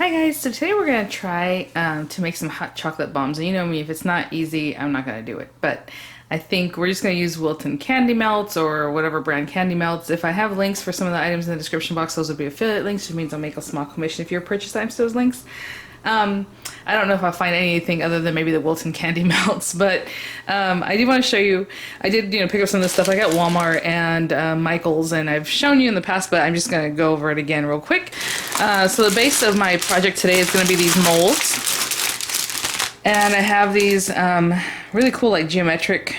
Hi guys, so today we're going to try to make some hot chocolate bombs. And you know me, if it's not easy, I'm not going to do it. But I think we're just going to use Wilton Candy Melts or whatever brand candy melts. If I have links for some of the items in the description box, those would be affiliate links, which means I'll make a small commission if you purchase items to those links. I don't know if I'll find anything other than maybe the Wilton Candy Melts, but I do want to show you. I did, pick up some of this stuff like at Walmart and Michael's, and I've shown you in the past, but I'm just going to go over it again real quick. So the base of my project today is going to be these molds, and I have these really cool, like geometric,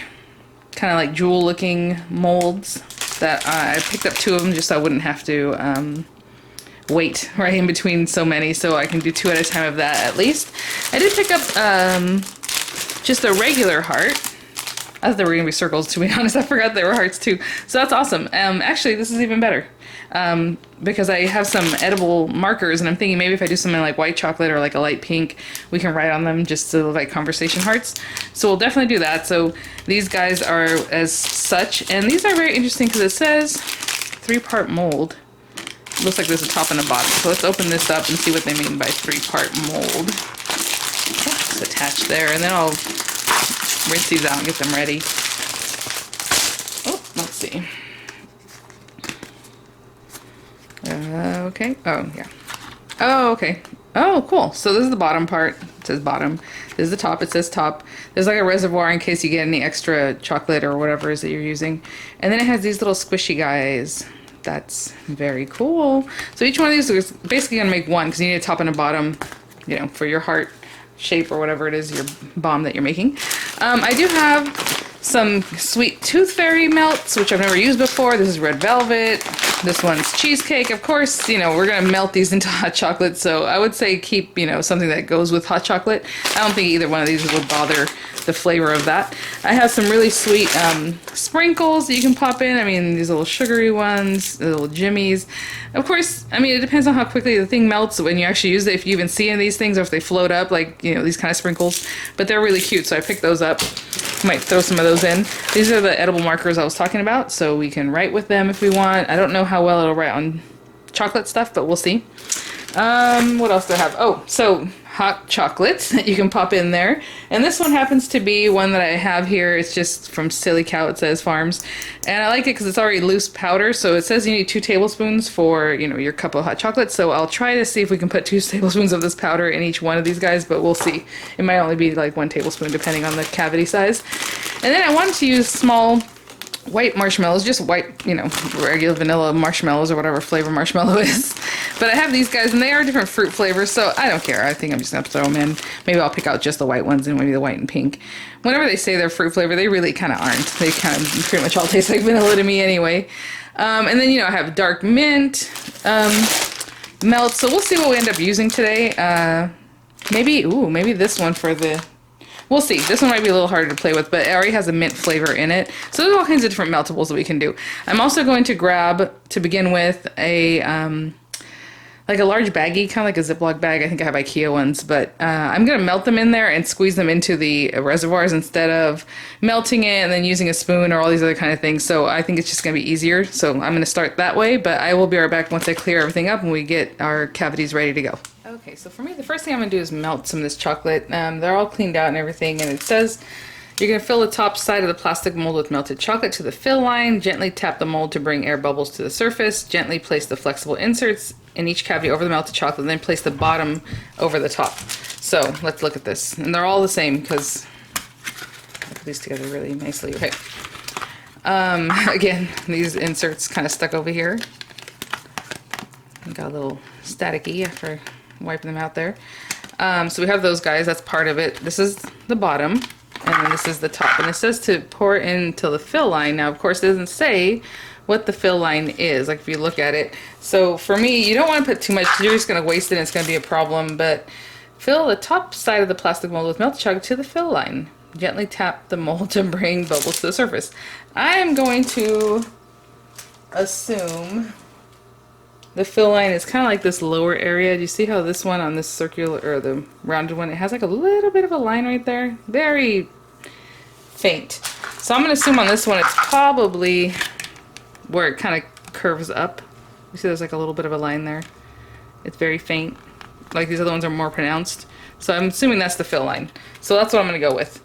kind of like jewel-looking molds that I picked up 2 of them just so I wouldn't have to wait right in between so many, so I can do 2 at a time of that at least. I did pick up just a regular heart. I thought they were going to be circles, to be honest. I forgot they were hearts too. So that's awesome. Actually, this is even better because I have some edible markers, and I'm thinking maybe if I do something like white chocolate or like a light pink, we can write on them just to look like conversation hearts. So we'll definitely do that. So these guys are as such, and these are very interesting because it says 3-part mold. Looks like there's a top and a bottom. So let's open this up and see what they mean by 3-part mold. It's attached there, and then I'll rinse these out and get them ready. Oh, let's see. Okay. Oh, yeah. Oh, okay. Oh, cool. So this is the bottom part. It says bottom. This is the top. It says top. There's like a reservoir in case you get any extra chocolate or whatever it is that you're using. And then it has these little squishy guys. That's very cool. So each one of these is basically going to make one because you need a top and a bottom, for your heart shape or whatever it is, your bomb that you're making. I do have some sweet tooth fairy melts, which I've never used before. This is red velvet. This one's cheesecake. Of course, we're going to melt these into hot chocolate. So I would say keep, something that goes with hot chocolate. I don't think either one of these would bother the flavor of that. I have some really sweet sprinkles that you can pop in. I mean, these little sugary ones, the little jimmies. Of course, I mean, it depends on how quickly the thing melts when you actually use it, if you even see any of these things or if they float up, like, these kind of sprinkles. But they're really cute, so I picked those up. Might throw some of those in. These are the edible markers I was talking about, so we can write with them if we want. I don't know how well it'll write on chocolate stuff, but we'll see. What else do I have? Oh, so hot chocolates that you can pop in there. And this one happens to be one that I have here. It's just from Silly Cow, it says Farms. And I like it because it's already loose powder. So it says you need 2 tablespoons for, your cup of hot chocolate. So I'll try to see if we can put 2 tablespoons of this powder in each one of these guys, but we'll see. It might only be like 1 tablespoon depending on the cavity size. And then I wanted to use small white marshmallows, just white, regular vanilla marshmallows or whatever flavor marshmallow is. But I have these guys, and they are different fruit flavors, so I don't care. I think I'm just going to throw them in. Maybe I'll pick out just the white ones and maybe the white and pink. Whenever they say they're fruit flavor, they really kind of aren't. They kind of pretty much all taste like vanilla to me anyway. And then, I have dark mint melt, so we'll see what we end up using today. Maybe this one for the... We'll see. This one might be a little harder to play with, but it already has a mint flavor in it. So there's all kinds of different meltables that we can do. I'm also going to grab, to begin with, a like a large baggie, kind of like a Ziploc bag. I think I have IKEA ones, but I'm going to melt them in there and squeeze them into the reservoirs instead of melting it and then using a spoon or all these other kind of things. So I think it's just going to be easier. So I'm going to start that way, but I will be right back once I clear everything up and we get our cavities ready to go. Okay, so for me, the first thing I'm going to do is melt some of this chocolate. They're all cleaned out and everything, and it says you're going to fill the top side of the plastic mold with melted chocolate to the fill line. Gently tap the mold to bring air bubbles to the surface. Gently place the flexible inserts in each cavity over the melted chocolate, and then place the bottom over the top. So let's look at this. And they're all the same because I put these together really nicely. Okay. Again, these inserts kind of stuck over here. Got a little staticky after wiping them out there. So we have those guys. That's part of it. This is the bottom, and then this is the top. And it says to pour into the fill line. Now, of course, it doesn't say what the fill line is, like if you look at it. So for me, you don't want to put too much because you're just going to waste it and it's going to be a problem. But fill the top side of the plastic mold with melted chocolate to the fill line. Gently tap the mold to bring bubbles to the surface. I am going to assume the fill line is kind of like this lower area. Do you see how this one on this circular, or the rounded one, it has like a little bit of a line right there? Very faint. So I'm going to assume on this one it's probably where it kind of curves up. You see there's like a little bit of a line there. It's very faint. like these other ones are more pronounced. So I'm assuming that's the fill line. So that's what I'm gonna go with.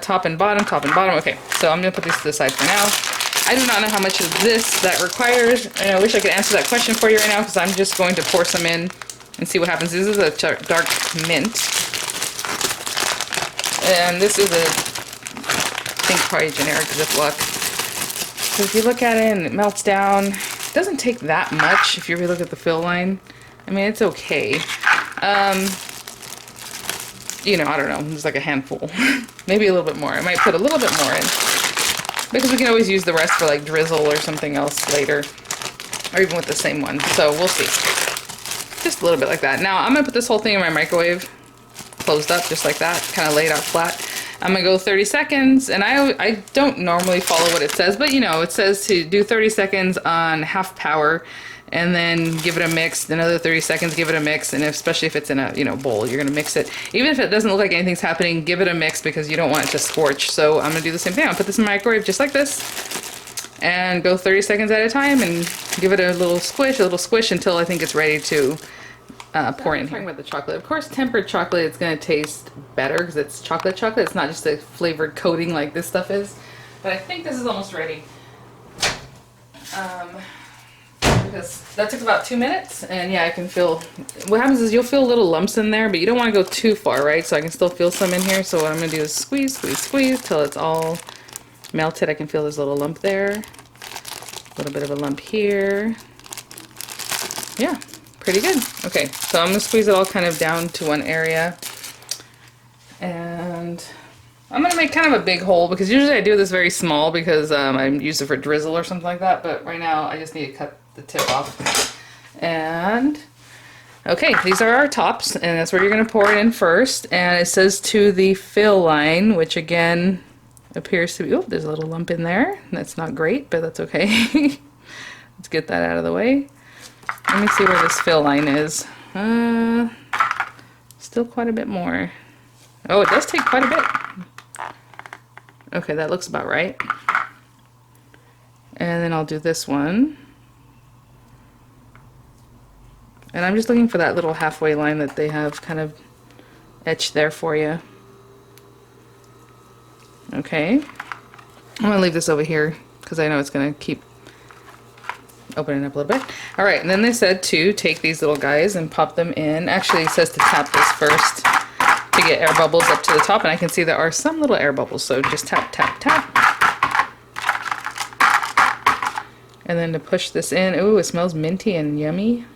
Top and bottom, top and bottom. Okay, so I'm gonna put these to the side for now. I do not know how much of this that requires, and I wish I could answer that question for you right now because I'm just going to pour some in and see what happens. This is a dark mint. And this is a, I think probably generic Ziploc. So if you look at it and it melts down, it doesn't take that much if you really look at the fill line. I mean, it's okay. You know, I don't know, just like a handful. Maybe a little bit more. I might put a little bit more in. Because we can always use the rest for like drizzle or something else later. Or even with the same one. So we'll see. Just a little bit like that. Now I'm going to put this whole thing in my microwave. Closed up just like that. Kind of laid out flat. I'm going to go 30 seconds. And I don't normally follow what it says. But you know, it says to do 30 seconds on half power. And then give it a mix, another 30 seconds, give it a mix, and especially if it's in a, you know, bowl, you're gonna mix it. Even if it doesn't look like anything's happening, give it a mix because you don't want it to scorch. So I'm gonna do the same thing. I'll put this in the microwave just like this, and go 30 seconds at a time, and give it a little squish until I think it's ready to pour in here. With the chocolate, of course, tempered chocolate is gonna taste better because it's chocolate. It's not just a flavored coating like this stuff is. But I think this is almost ready. Because that took about 2 minutes, and yeah, I can feel, what happens is you'll feel little lumps in there, but you don't want to go too far, right? So I can still feel some in here. So what I'm going to do is squeeze till it's all melted. I can feel there's a little lump there, a little bit of a lump here. Yeah, pretty good. Okay, so I'm going to squeeze it all kind of down to one area, and I'm going to make kind of a big hole because usually I do this very small because I use it for drizzle or something like that, but right now I just need to cut the tip off. And okay, these are our tops, and that's where you're going to pour it in first. And it says to the fill line, which again appears to be, oh, there's a little lump in there. That's not great, but that's okay. Let's get that out of the way. Let me see where this fill line is. Still quite a bit more. Oh, it does take quite a bit. Okay, that looks about right. And then I'll do this one. And I'm just looking for that little halfway line that they have kind of etched there for you. Okay. I'm going to leave this over here because I know it's going to keep opening up a little bit. Alright, and then they said to take these little guys and pop them in. Actually, it says to tap this first to get air bubbles up to the top, and I can see there are some little air bubbles, so just tap, tap, tap. And then to push this in, ooh, it smells minty and yummy.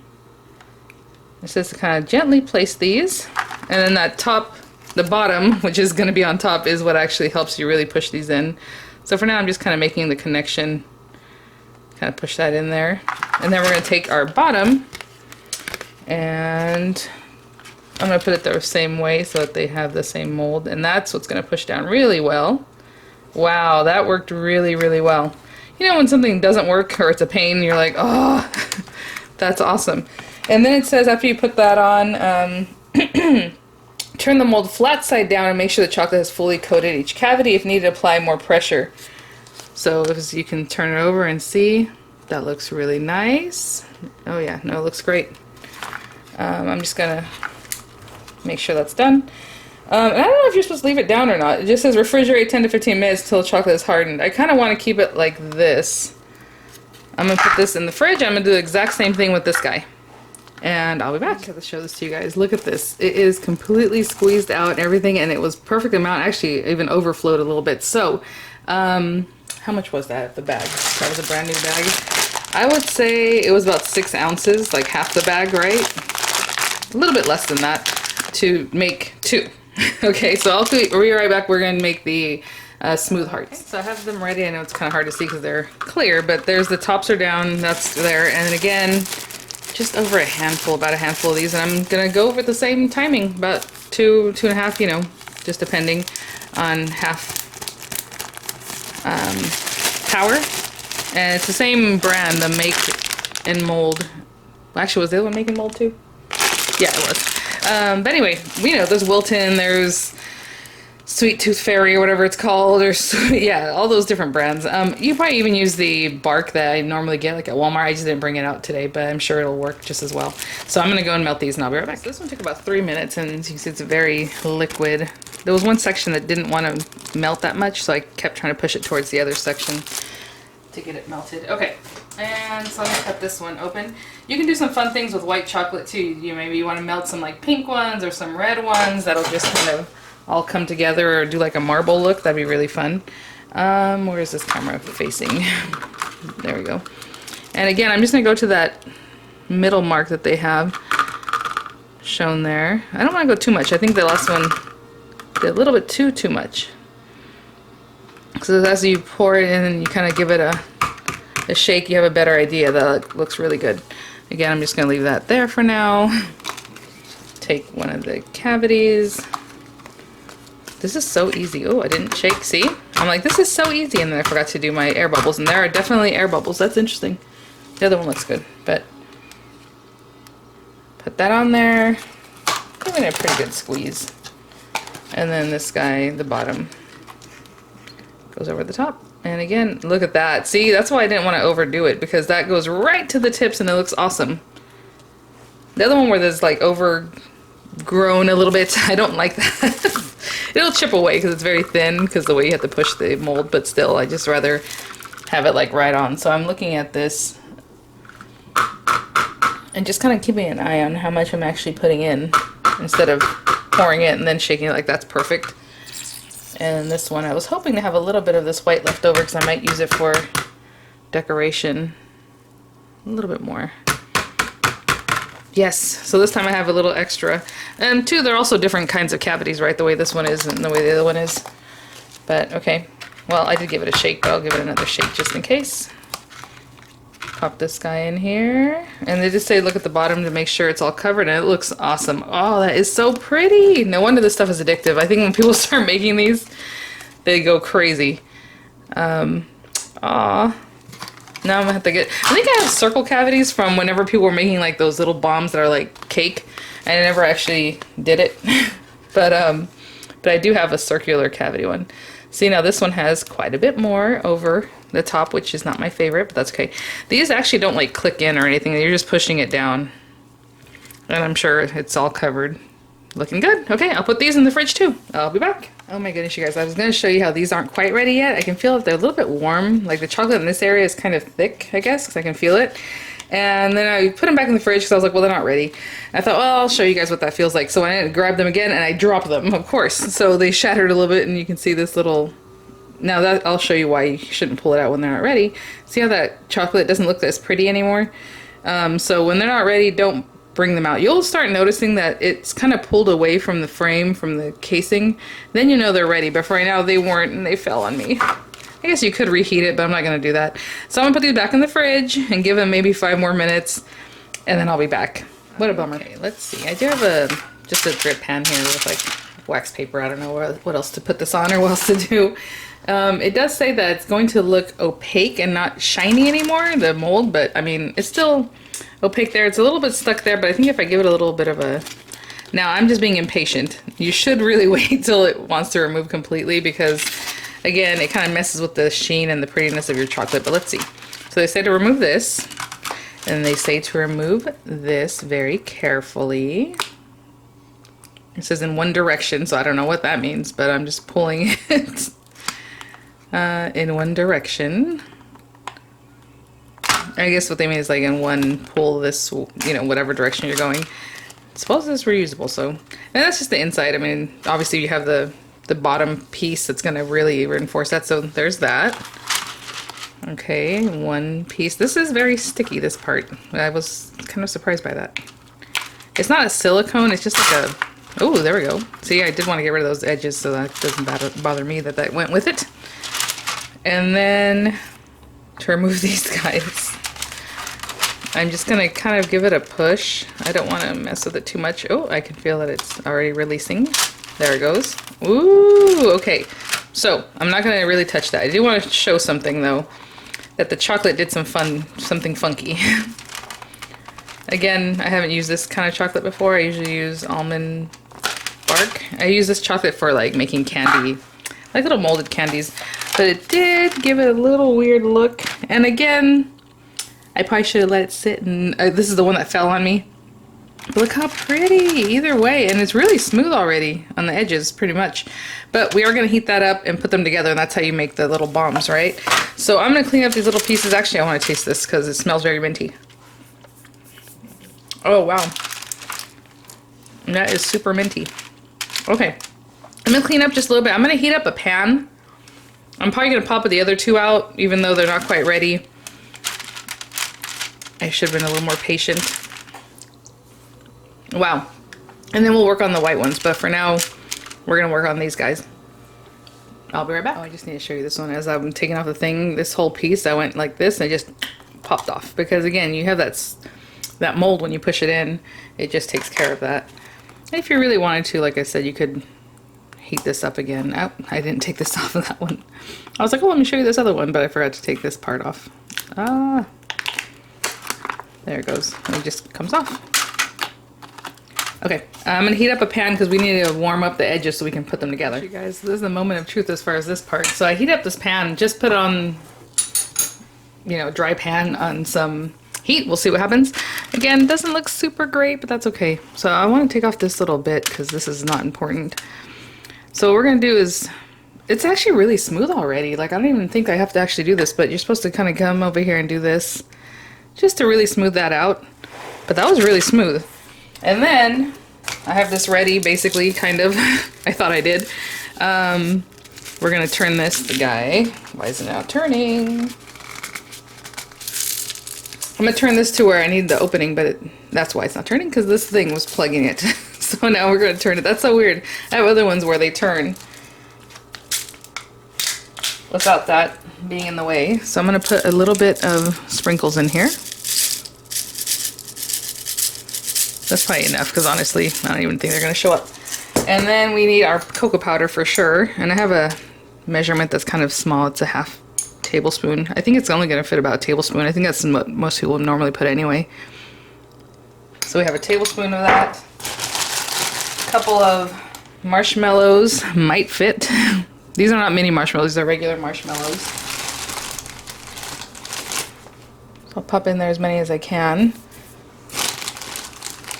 It says to kind of gently place these, and then that top, the bottom, which is going to be on top, is what actually helps you really push these in. So for now, I'm just kind of making the connection, kind of push that in there. And then we're going to take our bottom, and I'm going to put it the same way so that they have the same mold, and that's what's going to push down really well. Wow, that worked really, really well. You know when something doesn't work or it's a pain, you're like, oh, that's awesome. And then it says after you put that on, turn the mold flat side down and make sure the chocolate has fully coated each cavity. If needed, apply more pressure. So as you can turn it over and see, that looks really nice. Oh yeah, no, it looks great. I'm just gonna make sure that's done. And I don't know if you're supposed to leave it down or not. It just says refrigerate 10 to 15 minutes till the chocolate is hardened. I kind of want to keep it like this. I'm going to put this in the fridge. I'm going to do the exact same thing with this guy. And I'll be back. I have to show this to you guys. Look at this. It is completely squeezed out and everything, and it was perfect amount. Actually, even overflowed a little bit. So, how much was that, the bag? That was a brand new bag. I would say it was about 6 ounces, like half the bag, right? A little bit less than that to make 2. Okay, so I'll be right back. We're going to make the smooth hearts. Okay, so I have them ready. I know it's kind of hard to see because they're clear, but there's the tops are down. That's there. And then again, just over a handful, about a handful of these. And I'm going to go over the same timing, about 2.5, you know, just depending on half power. And it's the same brand, the Make and Mold. Actually, was the other one making mold too? Yeah, it was. But anyway, we know there's Wilton, there's Sweet Tooth Fairy or whatever it's called, or yeah, all those different brands. You probably even use the bark that I normally get like at Walmart. I just didn't bring it out today, but I'm sure it'll work just as well. So I'm gonna go and melt these and I'll be right back. So this one took about 3 minutes, and as you can see, it's very liquid. There was one section that didn't want to melt that much, so I kept trying to push it towards the other section to get it melted. Okay, and so I'm gonna cut this one open. You can do some fun things with white chocolate too. Maybe you want to melt some like pink ones or some red ones. That'll just kind of all come together, or do like a marble look. That'd be really fun. Where is this camera facing? There we go. And again, I'm just gonna go to that middle mark that they have shown there. I don't want to go too much. I think the last one did a little bit too much. So as you pour it in and you kind of give it a shake, you have a better idea. That looks really good. Again, I'm just gonna leave that there for now. Take one of the cavities. This is so easy. Oh, I didn't shake. See? I'm like, this is so easy. And then I forgot to do my air bubbles. And there are definitely air bubbles. That's interesting. The other one looks good. But put that on there. Giving it a pretty good squeeze. And then this guy, the bottom, goes over the top. And again, look at that. See, that's why I didn't want to overdo it, because that goes right to the tips and it looks awesome. The other one where there's like overgrown a little bit, I don't like that. It'll chip away because it's very thin, because the way you have to push the mold, but still, I just rather have it like right on. So I'm looking at this and just kind of keeping an eye on how much I'm actually putting in instead of pouring it and then shaking it. Like, that's perfect. And this one, I was hoping to have a little bit of this white left over because I might use it for decoration. A little bit more. Yes, so this time I have a little extra. And two, they're also different kinds of cavities, right? The way this one is and the way the other one is. But okay, well, I did give it a shake, but I'll give it another shake just in case. Pop this guy in here. And they just say look at the bottom to make sure it's all covered, and it looks awesome. Oh, that is so pretty. No wonder this stuff is addictive. I think when people start making these, they go crazy. Aw. Now I'm gonna have to get, I think I have circle cavities from whenever people were making like those little bombs that are like cake. I never actually did it. but I do have a circular cavity one. See, now this one has quite a bit more over the top, which is not my favorite, but that's okay. These actually don't like click in or anything. You're just pushing it down. And I'm sure it's all covered. Looking good. Okay, I'll put these in the fridge too. I'll be back. Oh my goodness, you guys. I was going to show you how these aren't quite ready yet. I can feel that they're a little bit warm. Like the chocolate in this area is kind of thick, I guess, because I can feel it. And then I put them back in the fridge because I was like, well, they're not ready. I thought, well, I'll show you guys what that feels like. So I grabbed them again and I dropped them, of course. So they shattered a little bit and you can see this little... Now that I'll show you why you shouldn't pull it out when they're not ready. See how that chocolate doesn't look as pretty anymore? So when they're not ready, don't bring them out. You'll start noticing that it's kind of pulled away from the frame, from the casing. Then you know they're ready, but for right now they weren't and they fell on me. I guess you could reheat it, but I'm not going to do that. So I'm going to put these back in the fridge and give them maybe 5 more minutes, and then I'll be back. What a bummer. Okay, let's see. I do have just a drip pan here with like wax paper. I don't know what else to put this on or what else to do. It does say that it's going to look opaque and not shiny anymore, the mold, but I mean, it's still opaque there. It's a little bit stuck there, but I think if I give it a little bit of a... Now, I'm just being impatient. You should really wait till it wants to remove completely because, again, it kind of messes with the sheen and the prettiness of your chocolate, but let's see. So they say to remove this, and they say to remove this very carefully. It says in one direction, so I don't know what that means, but I'm just pulling it in one direction. I guess what they mean is like in one pull this, you know, whatever direction you're going. I suppose it's reusable, so. And that's just the inside. I mean, obviously you have the bottom piece that's going to really reinforce that, so there's that. Okay, one piece. This is very sticky, this part. I was kind of surprised by that. It's not a silicone, it's just like a... Oh, there we go. See, I did want to get rid of those edges so that doesn't bother me that went with it. And then to remove these guys, I'm just going to kind of give it a push. I don't want to mess with it too much. Oh, I can feel that it's already releasing. There it goes. Ooh, okay. So I'm not going to really touch that. I do want to show something though, that the chocolate did something funky. Again, I haven't used this kind of chocolate before. I usually use almond spark. I use this chocolate for like making candy, like little molded candies, but it did give it a little weird look. And again, I probably should have let it sit, and this is the one that fell on me. But look how pretty either way, and it's really smooth already on the edges pretty much. But we are going to heat that up and put them together, and that's how you make the little bombs, right? So I'm going to clean up these little pieces. Actually, I want to taste this because it smells very minty. Oh wow, that is super minty. Okay, I'm going to clean up just a little bit. I'm going to heat up a pan. I'm probably going to pop the other two out even though they're not quite ready. I should have been a little more patient. Wow. And then we'll work on the white ones, but for now we're gonna work on these guys. I'll be right back. Oh, I just need to show you this one. As I'm taking off the thing, this whole piece, I went like this and it just popped off, because again, you have that mold when you push it in, it just takes care of that. And if you really wanted to, like I said, you could heat this up again. Oh, I didn't take this off of that one. I was like, oh, let me show you this other one, but I forgot to take this part off. Ah, there it goes. And it just comes off. Okay, I'm gonna heat up a pan because we need to warm up the edges so we can put them together. You guys, this is the moment of truth as far as this part. So I heat up this pan, just put it on, you know, dry pan on some heat. We'll see what happens. Again, doesn't look super great, but that's okay. So I want to take off this little bit because this is not important. So what we're gonna do is, it's actually really smooth already. Like I don't even think I have to actually do this, but you're supposed to kind of come over here and do this just to really smooth that out. But that was really smooth. And then I have this ready, basically, kind of. I thought I did. We're gonna turn this guy. Why is it not turning? I'm gonna turn this to where I need the opening, but that's why it's not turning, because this thing was plugging it. So now we're gonna turn it. That's so weird. I have other ones where they turn without that being in the way. So I'm gonna put a little bit of sprinkles in here. That's probably enough, because honestly, I don't even think they're going to show up. And then we need our cocoa powder for sure. And I have a measurement that's kind of small. It's a half tablespoon. I think it's only going to fit about a tablespoon. I think that's what most people normally put anyway. So we have a tablespoon of that. A couple of marshmallows might fit. These are not mini marshmallows. They're regular marshmallows. So I'll pop in there as many as I can.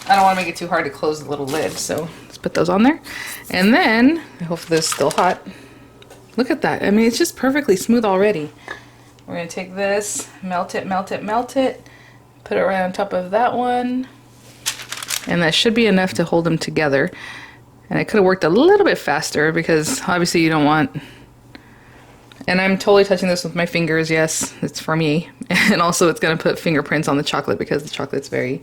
I don't want to make it too hard to close the little lid, so let's put those on there. And then, I hope this is still hot. Look at that. I mean, it's just perfectly smooth already. We're going to take this, melt it, melt it, melt it, put it right on top of that one. And that should be enough to hold them together. And I could have worked a little bit faster because obviously you don't want... And I'm totally touching this with my fingers, yes, it's for me. And also it's going to put fingerprints on the chocolate because the chocolate's very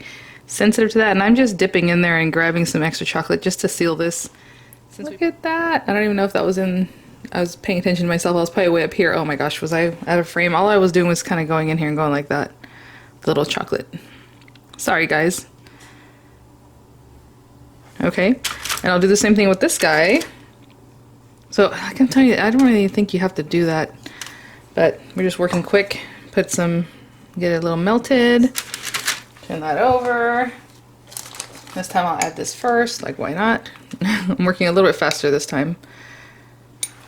sensitive to that. And I'm just dipping in there and grabbing some extra chocolate just to seal this. Look at that. I don't even know if that was in... I was paying attention to myself. I was probably way up here. Oh my gosh, was I out of frame? All I was doing was kind of going in here and going like that. The little chocolate. Sorry, guys. Okay. And I'll do the same thing with this guy. So I can tell you, I don't really think you have to do that. But we're just working quick. Put some... Get it a little melted. Turn that over. This time I'll add this first. Like, why not? I'm working a little bit faster this time.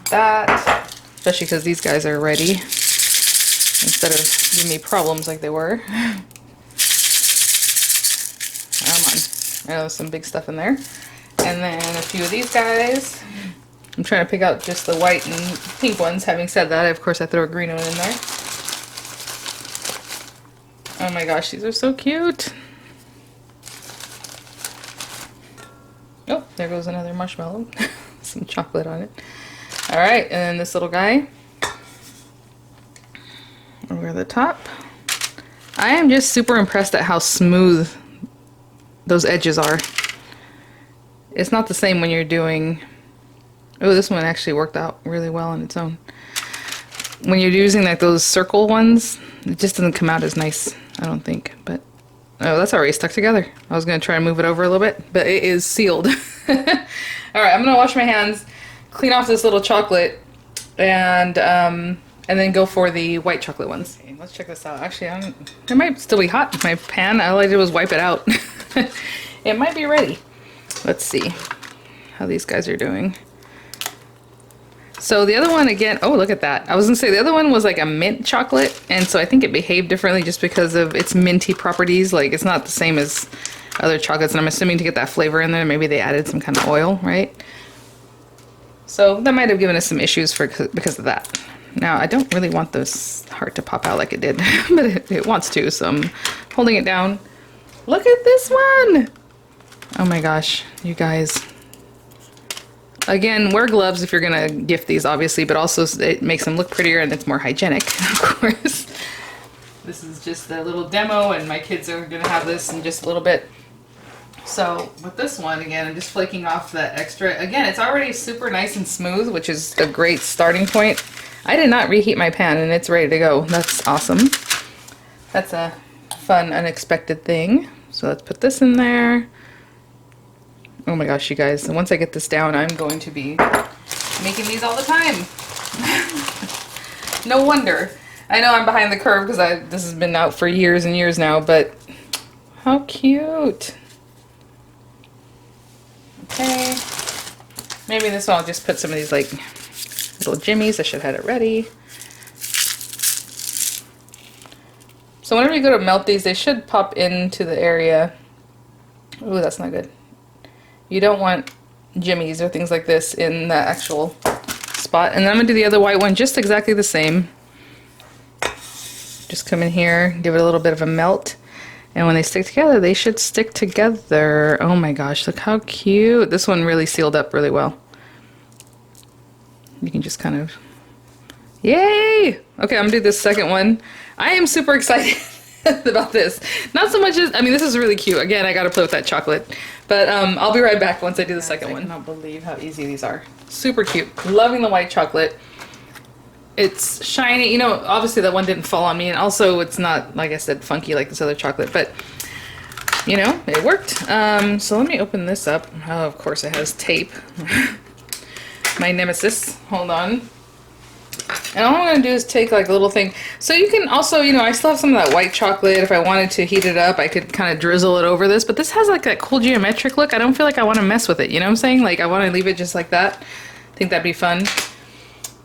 That, especially because these guys are ready instead of giving me problems like they were. Come on. There's some big stuff in there. And then a few of these guys. I'm trying to pick out just the white and pink ones. Having said that, of course I throw a green one in there. Oh my gosh, these are so cute. Oh, there goes another marshmallow. Some chocolate on it. Alright, and then this little guy over the top. I am just super impressed at how smooth those edges are. It's not the same when you're doing... Oh, this one actually worked out really well on its own. When you're using like those circle ones, it just doesn't come out as nice, I don't think. But oh, that's already stuck together. I was going to try and move it over a little bit, but it is sealed. Alright, I'm going to wash my hands, clean off this little chocolate, and then go for the white chocolate ones. Okay, let's check this out. Actually, it might still be hot. My pan, all I did was wipe it out. It might be ready. Let's see. how these guys are doing. So the other one, again, oh, look at that. I was gonna say the other one was like a mint chocolate, and so I think it behaved differently just because of its minty properties. Like, it's not the same as other chocolates, and I'm assuming to get that flavor in there, maybe they added some kind of oil, right? So that might have given us some issues because of that. Now, I don't really want this heart to pop out like it did, but it wants to, so I'm holding it down. Look at this one! Oh my gosh, you guys. Again, wear gloves if you're gonna gift these, obviously, but also it makes them look prettier and it's more hygienic, of course. This is just a little demo, and my kids are gonna have this in just a little bit. So with this one, again, I'm just flaking off the extra. Again, it's already super nice and smooth, which is a great starting point. I did not reheat my pan, and it's ready to go. That's awesome. That's a fun, unexpected thing. So let's put this in there. Oh my gosh, you guys, and once I get this down, I'm going to be making these all the time. No wonder. I know I'm behind the curve because this has been out for years and years now, but how cute. Okay. Maybe this one I'll just put some of these like little jimmies. I should have had it ready. So whenever you go to melt these, they should pop into the area. Ooh, that's not good. You don't want jimmies or things like this in the actual spot. And then I'm going to do the other white one just exactly the same. Just come in here, give it a little bit of a melt. And when they stick together, they should stick together. Oh my gosh, look how cute. This one really sealed up really well. You can just kind of... Yay! Okay, I'm going to do this second one. I am super excited about this. Not so much as... I mean, this is really cute. Again, I got to play with that chocolate. But I'll be right back once I do the second one. I cannot believe how easy these are. Super cute. Loving the white chocolate. It's shiny. You know, obviously that one didn't fall on me. And also it's not, like I said, funky like this other chocolate. But, you know, it worked. So let me open this up. Oh, of course it has tape. My nemesis. Hold on. And all I'm going to do is take like a little thing. So you can also, you know, I still have some of that white chocolate. If I wanted to heat it up, I could kind of drizzle it over this. But this has like that cool geometric look. I don't feel like I want to mess with it. You know what I'm saying? Like I want to leave it just like that. I think that'd be fun.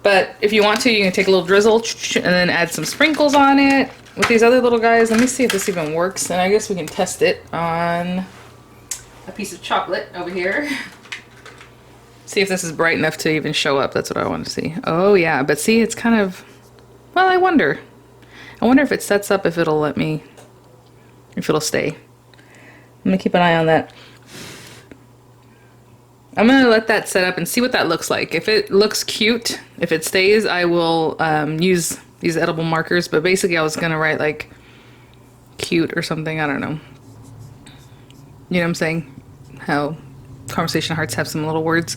But if you want to, you can take a little drizzle and then add some sprinkles on it. With these other little guys, let me see if this even works. And I guess we can test it on a piece of chocolate over here. See if this is bright enough to even show up. That's what I want to see. Oh yeah, but see, it's kind of, well, I wonder if it sets up, if it'll let me, if it'll stay. I'm gonna keep an eye on that. I'm gonna let that set up and see what that looks like. If it looks cute, if it stays, I will use these edible markers, but basically I was gonna write like cute or something, I don't know. You know what I'm saying? How conversation hearts have some little words.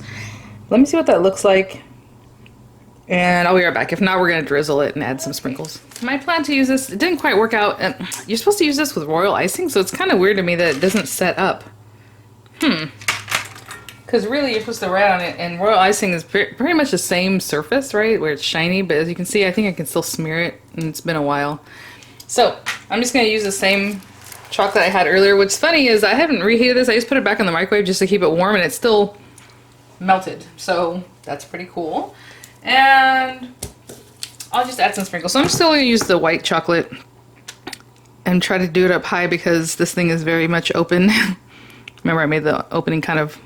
Let me see what that looks like, and I'll be right back. If not, we're gonna drizzle it and add some sprinkles. My plan to use this, it didn't quite work out. You're supposed to use this with royal icing, so it's kind of weird to me that it doesn't set up. Because really you're supposed to write on it, and royal icing is pretty much the same surface, right, where it's shiny, but as you can see, I think I can still smear it, and it's been a while. So I'm just gonna use the same chocolate I had earlier. What's funny is I haven't reheated this. I just put it back in the microwave just to keep it warm, and it's still melted. So that's pretty cool. And I'll just add some sprinkles. So I'm still going to use the white chocolate and try to do it up high because this thing is very much open. Remember, I made the opening kind of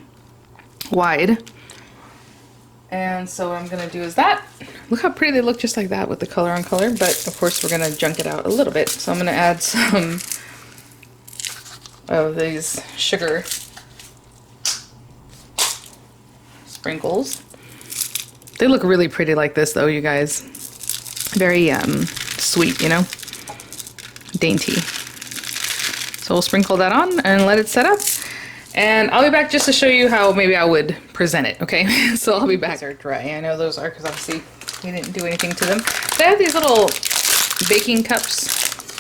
wide. And so what I'm going to do is that. Look how pretty they look just like that with the color on color. But of course, we're going to junk it out a little bit. So I'm going to add some of these sugar sprinkles. They look really pretty like this though, you guys. Very sweet, you know, dainty. So we'll sprinkle that on and let it set up. And I'll be back just to show you how maybe I would present it, okay? So I'll be back. They're dry. I know those are because obviously we didn't do anything to them. They have these little baking cups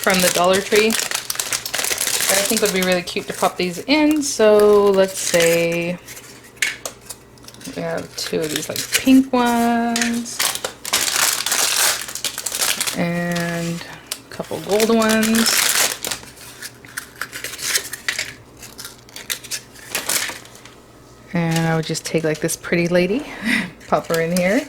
from the Dollar Tree. I think would be really cute to pop these in. So let's say we have two of these like pink ones and a couple gold ones. And I would just take like this pretty lady, pop her in here.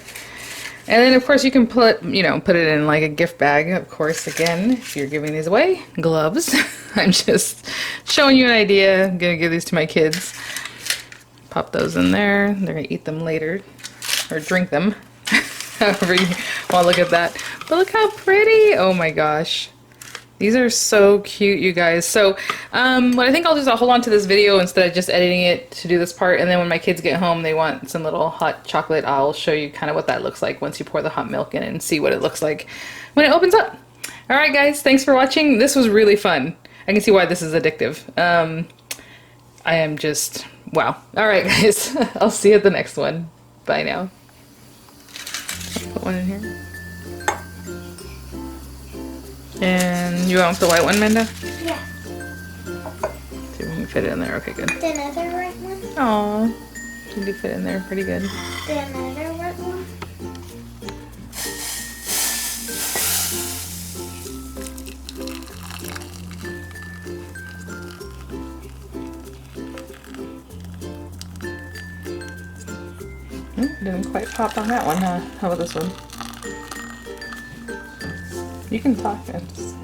And then of course you can put, you know, put it in like a gift bag, of course, again, if you're giving these away. Gloves. I'm just showing you an idea. I'm gonna give these to my kids. Pop those in there. They're gonna eat them later. Or drink them. However you want to look at that. But look how pretty! Oh my gosh. These are so cute, you guys. So what I think I'll do is I'll hold on to this video instead of just editing it to do this part. And then when my kids get home, they want some little hot chocolate. I'll show you kind of what that looks like once you pour the hot milk in and see what it looks like when it opens up. All right, guys. Thanks for watching. This was really fun. I can see why this is addictive. I am just, wow. All right, guys. I'll see you at the next one. Bye now. Put one in here. And you want the white one, Minda? Yeah. See if we can fit it in there. Okay, good. The another white one? Aww. You do fit in there pretty good. The another white one? Didn't quite pop on that one, huh? How about this one? You can talk.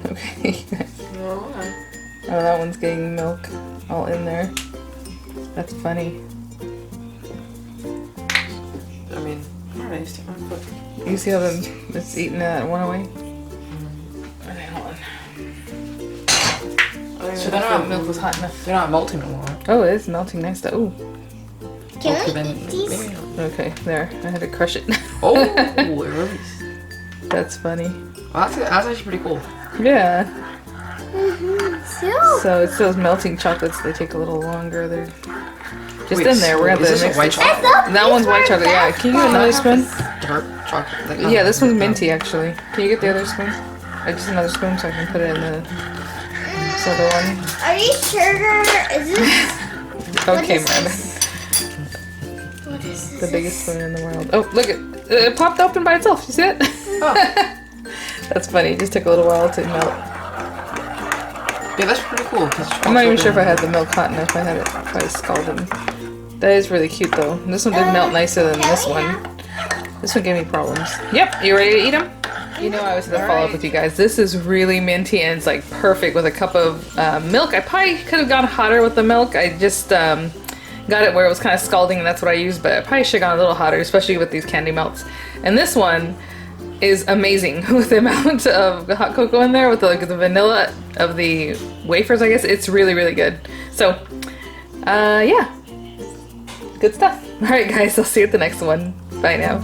Okay. Oh, that one's getting milk all in there. That's funny. I mean, alright, stick my foot. You see how it's eating that one away? Okay, hold on. So that milk was hot enough. They're not melting anymore. Oh, it is melting nice though. Ooh. Can Okay, I then eat these? maybe. Okay, there. I had to crush it. Oh, it released. That's funny. Well, that's actually pretty cool. Yeah. So, So it's those melting chocolates. They take a little longer. They're just Wait, in there. so We're gonna is have to this mix a white it. chocolate? That one's white chocolate. Yeah. Can you get another spoon? Dark chocolate. Like, Yeah, this one's minty actually. Can you get the other spoon? Just another spoon so I can put it in the this other one. are you sure? Is this? Okay, is Miranda. this? What is The this? biggest spoon in the world. Oh, look it popped open by itself. You see it? Oh. That's funny. It just took a little while to melt. Yeah, that's pretty cool. I'm not even sure if I had the milk hot enough. I had it probably scalded. That is really cute though. This one did melt nicer than this one. This one gave me problems. Yep, you ready to eat them? You know I was gonna follow up with you guys. This is really minty and it's like perfect with a cup of milk. I probably could have gone hotter with the milk. I just got it where it was kind of scalding and that's what I used, but I probably should have gone a little hotter, especially with these candy melts. And this one is amazing with the amount of hot cocoa in there with the vanilla of the wafers, I guess. It's really, really good. So, yeah. Good stuff. Alright guys, I'll see you at the next one. Bye now.